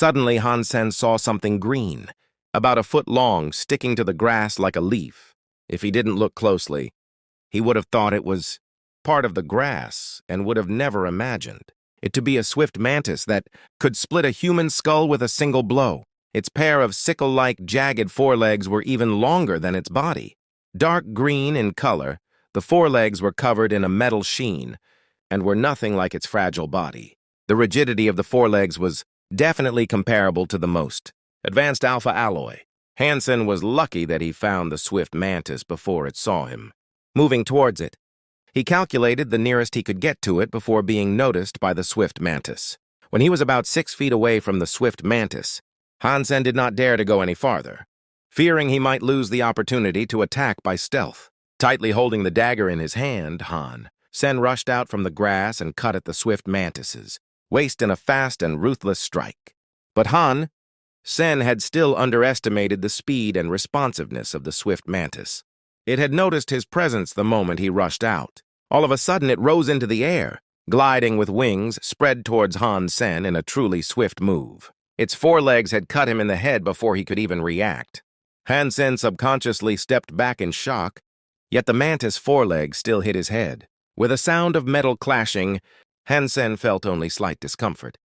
Suddenly, Han Sen saw something green, about a foot long, sticking to the grass like a leaf. If he didn't look closely, he would have thought it was part of the grass and would have never imagined it to be a swift mantis that could split a human skull with a single blow. Its pair of sickle-like, jagged forelegs were even longer than its body. Dark green in color, the forelegs were covered in a metal sheen and were nothing like its fragile body. The rigidity of the forelegs was definitely comparable to the most advanced alpha alloy. Han Sen was lucky that he found the swift mantis before it saw him. Moving towards it, he calculated the nearest he could get to it before being noticed by the swift mantis. When he was about 6 feet away from the swift mantis, Han Sen did not dare to go any farther, fearing he might lose the opportunity to attack by stealth. Tightly holding the dagger in his hand, Han Sen rushed out from the grass and cut at the swift mantises, waist in a fast and ruthless strike. But Han Sen had still underestimated the speed and responsiveness of the swift mantis. It had noticed his presence the moment he rushed out. All of a sudden, it rose into the air, gliding with wings spread towards Han Sen in a truly swift move. Its forelegs had cut him in the head before he could even react. Han Sen subconsciously stepped back in shock, yet the mantis' foreleg still hit his head. With a sound of metal clashing, Han Sen felt only slight discomfort,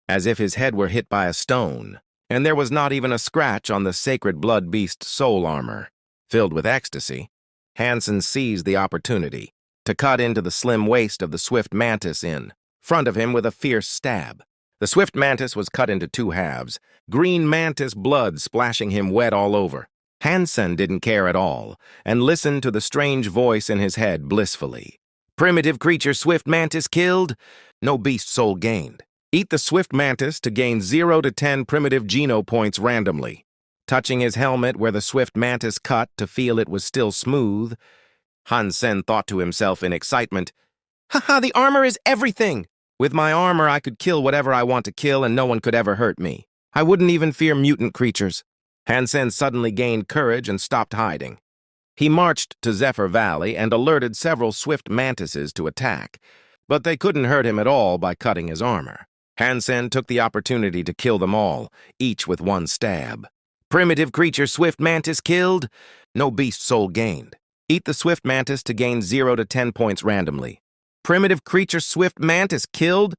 as if his head were hit by a stone, and there was not even a scratch on the sacred blood beast soul armor. Filled with ecstasy, Han Sen seized the opportunity to cut into the slim waist of the swift mantis in front of him with a fierce stab. The swift mantis was cut into 2 halves, green mantis blood splashing him wet all over. Han Sen didn't care at all and listened to the strange voice in his head blissfully. Primitive creature swift mantis killed, no beast soul gained. Eat the swift mantis to gain 0 to 10 primitive geno points randomly. Touching his helmet where the swift mantis cut to feel it was still smooth, Han Sen thought to himself in excitement, "Haha, the armor is everything! With my armor, I could kill whatever I want to kill and no one could ever hurt me. I wouldn't even fear mutant creatures." Han Sen suddenly gained courage and stopped hiding. He marched to Zephyr Valley and alerted several swift mantises to attack, but they couldn't hurt him at all by cutting his armor. Han Sen took the opportunity to kill them all, each with 1 stab. Primitive creature swift mantis killed, no beast soul gained. Eat the swift mantis to gain 0 to 10 points randomly. Primitive creature swift mantis killed?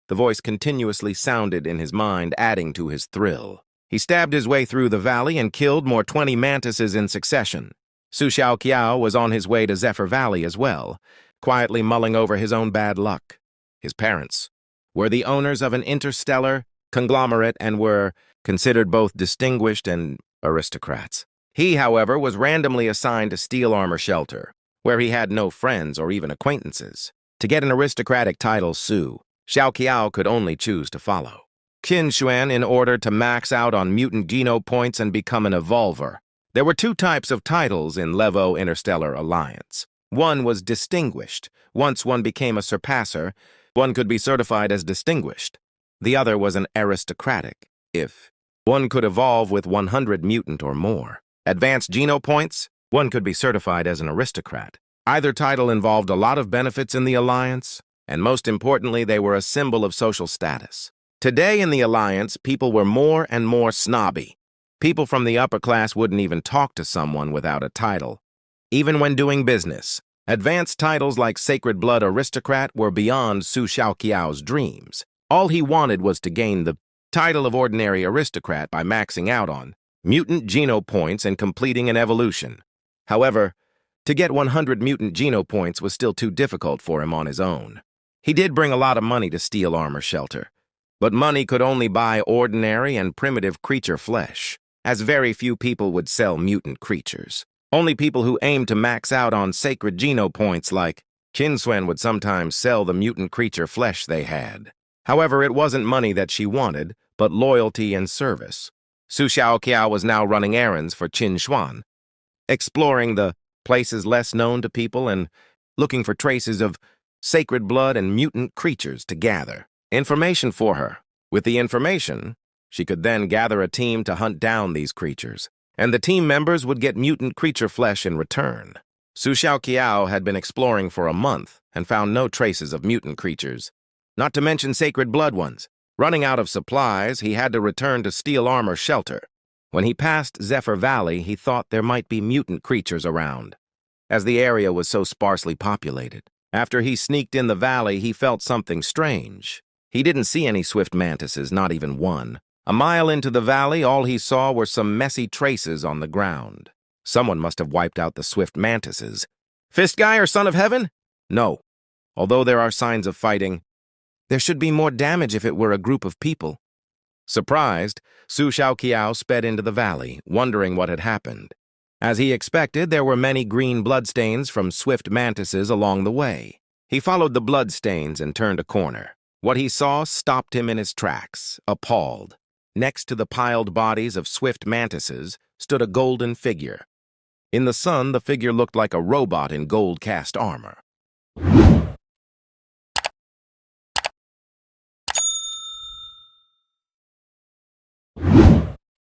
The voice continuously sounded in his mind, adding to his thrill. He stabbed his way through the valley and killed more 20 mantises in succession. Su Xiaoqiao was on his way to Zephyr Valley as well, quietly mulling over his own bad luck. His parents were the owners of an interstellar conglomerate and were considered both distinguished and aristocrats. He, however, was randomly assigned to Steel Armor Shelter, where he had no friends or even acquaintances. To get an aristocratic title, Su Xiaoqiao could only choose to follow Qin Xuan in order to max out on mutant geno points and become an evolver. There were 2 types of titles in Levo Interstellar Alliance. One was distinguished. Once one became a surpasser, one could be certified as distinguished. The other was an aristocratic, if one could evolve with 100 mutant or more. Advanced geno points, one could be certified as an aristocrat. Either title involved a lot of benefits in the Alliance, and most importantly, they were a symbol of social status. Today in the Alliance, people were more and more snobby. People from the upper class wouldn't even talk to someone without a title. Even when doing business, advanced titles like Sacred Blood Aristocrat were beyond Su Xiaoqiao's dreams. All he wanted was to gain the title of Ordinary Aristocrat by maxing out on mutant geno points and completing an evolution. However, to get 100 mutant geno points was still too difficult for him on his own. He did bring a lot of money to Steel Armor Shelter, but money could only buy ordinary and primitive creature flesh, as very few people would sell mutant creatures. Only people who aimed to max out on sacred geno points like Qin Xuan would sometimes sell the mutant creature flesh they had. However, it wasn't money that she wanted, but loyalty and service. Su Xiaoqiao was now running errands for Qin Xuan, exploring the places less known to people and looking for traces of sacred blood and mutant creatures to gather information for her. With the information, she could then gather a team to hunt down these creatures, and the team members would get mutant creature flesh in return. Su Xiaoqiao had been exploring for a month and found no traces of mutant creatures, not to mention sacred blood ones. Running out of supplies, he had to return to Steel Armor shelter. When he passed Zephyr Valley, he thought there might be mutant creatures around, as the area was so sparsely populated. After he sneaked in the valley, he felt something strange. He didn't see any swift mantises, not even one. A mile into the valley, all he saw were some messy traces on the ground. Someone must have wiped out the swift mantises. Fist Guy or Son of Heaven? No. Although there are signs of fighting, there should be more damage if it were a group of people. Surprised, Su Xiaoqiao sped into the valley, wondering what had happened. As he expected, there were many green bloodstains from swift mantises along the way. He followed the bloodstains and turned a corner. What he saw stopped him in his tracks, appalled. Next to the piled bodies of swift mantises stood a golden figure. In the sun, the figure looked like a robot in gold cast armor.